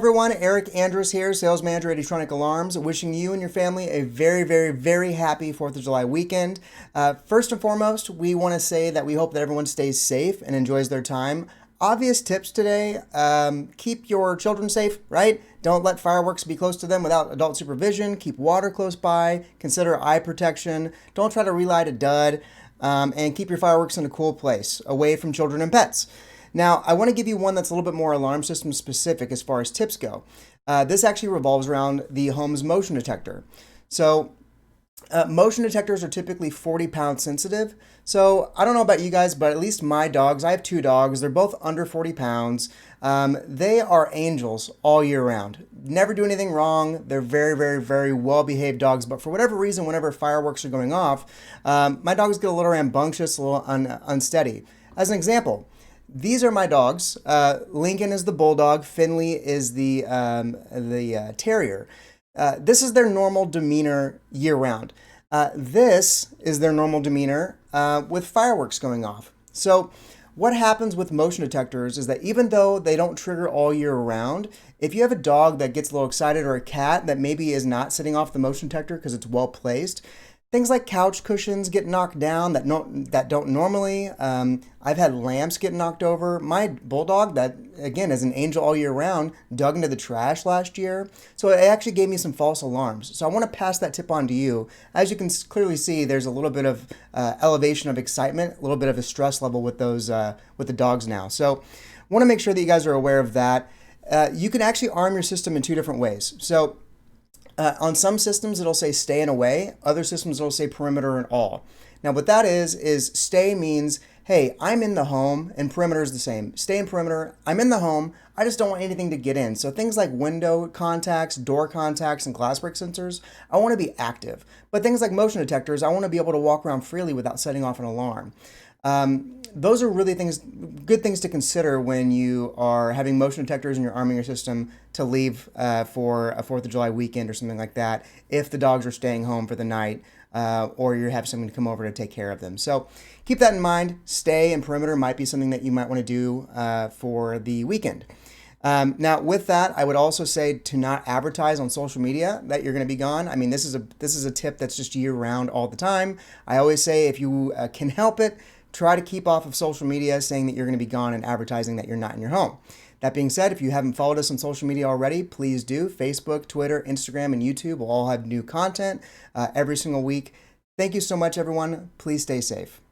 everyone, Erik Andress here, sales manager at Atronic Alarms, wishing you and your family a very, very, very happy 4th of July weekend. First and foremost, we want to say that we hope that everyone stays safe and enjoys their time. Obvious tips today, keep your children safe, right? Don't let fireworks be close to them without adult supervision. Keep water close by. Consider eye protection. Don't try to relight a dud. And keep your fireworks in a cool place, away from children and pets. Now, I want to give you one that's a little bit more alarm system specific as far as tips go. This actually revolves around the home's motion detector. So, motion detectors are typically 40-pound sensitive. So, I don't know about you guys, but at least my dogs, I have 2 dogs, they're both under 40 pounds. They are angels all year round. Never do anything wrong. They're very, very, very well-behaved dogs. But for whatever reason, whenever fireworks are going off, my dogs get a little rambunctious, a little unsteady. As an example, these are my dogs. Lincoln is the bulldog. Finley is the terrier. This is their normal demeanor year-round. This is their normal demeanor with fireworks going off. So what happens with motion detectors is that even though they don't trigger all year round, if you have a dog that gets a little excited or a cat that maybe is not setting off the motion detector because it's well placed, things like couch cushions get knocked down that don't normally. I've had lamps get knocked over. My bulldog, that again is an angel all year round, dug into the trash last year. So it actually gave me some false alarms. So I want to pass that tip on to you. As you can clearly see, there's a little bit of elevation of excitement, a little bit of a stress level with those with the dogs now. So I want to make sure that you guys are aware of that. You can actually arm your system in 2 different ways. So on some systems, it'll say stay and away. Other systems, it'll say perimeter and all. Now, what that is stay means, hey, I'm in the home, and perimeter is the same. Stay and perimeter, I'm in the home, I just don't want anything to get in. So things like window contacts, door contacts, and glass break sensors, I want to be active. But things like motion detectors, I want to be able to walk around freely without setting off an alarm. Those are really good things to consider when you are having motion detectors and you're arming your system to leave for a 4th of July weekend or something like that, if the dogs are staying home for the night or you have someone to come over to take care of them. So keep that in mind. Stay and perimeter might be something that you might want to do for the weekend. Now, with that, I would also say to not advertise on social media that you're going to be gone. I mean, this is a tip that's just year-round all the time. I always say if you can help it, try to keep off of social media saying that you're going to be gone and advertising that you're not in your home. That being said, if you haven't followed us on social media already, please do. Facebook, Twitter, Instagram, and YouTube will all have new content every single week. Thank you so much, everyone. Please stay safe.